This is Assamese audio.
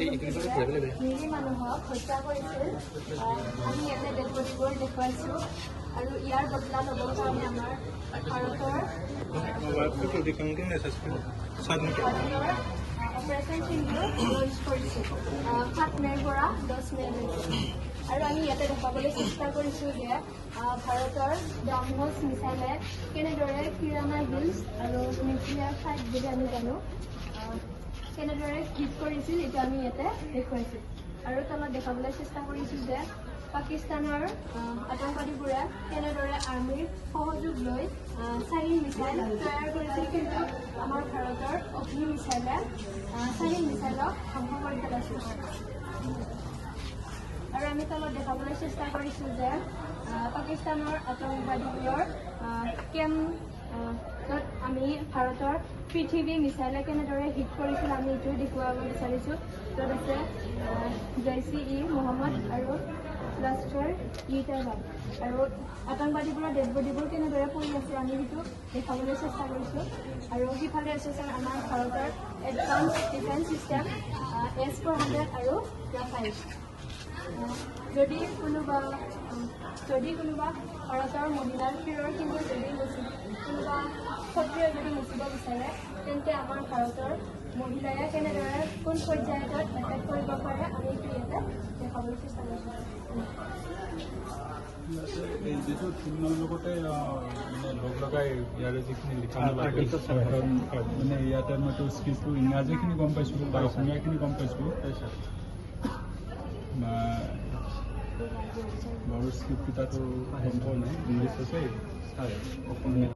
মিৰি মানুহক হত্যা কৰিছিল আমি ইয়াতে ডেড বডিবোৰ দেখুৱাইছোঁ আৰু ইয়াৰ বদলা ল'বৰ কাৰণে আমাৰ ভাৰতৰ অপাৰেশ্যন সিন্ধু লঞ্চ কৰিছোঁ 7 মে'ৰ পৰা 10 মে'লৈকে আৰু আমি ইয়াতে দেখুৱাবলৈ চেষ্টা কৰিছোঁ যে ভাৰতৰ ব্ৰহ্মছ মিছাইলে কেনেদৰে কিৰাণা হিলছ আৰু নিউক্লিয়াৰ ছাইট বুলি আমি জানো কেনেদৰে হিট কৰিছিল এইটো আমি ইয়াতে দেখুৱাইছোঁ আৰু তলত দেখাবলৈ চেষ্টা কৰিছোঁ যে পাকিস্তানৰ আতংকবাদীবোৰে কেনেদৰে আৰ্মিৰ সহযোগ লৈ চাইনিজ মিছাইল তৈয়াৰ কৰিছিল কিন্তু আমাৰ ভাৰতৰ অগ্নি মিছাইলে চাইনিজ মিছাইলক ধ্বংস কৰি পেলাইছিল আৰু আমি তলত দেখাবলৈ চেষ্টা কৰিছোঁ যে পাকিস্তানৰ আতংকবাদীবোৰৰ য'ত আমি ভাৰতৰ পৃথিৱী মিছাইলে কেনেদৰে হিট কৰিছিল আমি এইটো দেখুৱাব বিচাৰিছোঁ য'ত আছে জইচ-ই মহম্মদ আৰু লাস্কৰ-ই-তৈবা আৰু আতংকবাদীবোৰৰ ডেড বডিবোৰ কেনেদৰে পৰি আছে আমি সেইটো দেখাবলৈ চেষ্টা কৰিছোঁ আৰু সিফালে আছে আমাৰ ভাৰতৰ এডভান্স ডিফেন্স চিষ্টেম S-400 আৰু ৰাফাইল যদি কোনোবা ভাৰতৰ মহিলাৰ শিৰৰ কিন্তু যদি কোনোবা ক্ষত্ৰিয় যদি মুচিব বিচাৰে তেন্তে আমাৰ ভাৰতৰ মহিলাই কেনেদৰে কোন পৰ্যায়ত এটেক কৰিব পাৰে আমি এইটো ইয়াতে দেখাবলৈ চেষ্টা কৰিছোঁ এই যিটো ফিল্মৰ লগতে মানে লগ লগাই ইয়াৰে যিখিনি লিখা মানে ইয়াতে মইতো স্কিলটো ইংৰাজীখিনি গম পাইছোঁ বা অসমীয়াখিনি গম পাইছোঁ বাৰু স্ক্ৰিপ্ট কেইটাতো গম পোৱা নাই ইংলিছ আছে অসমীয়া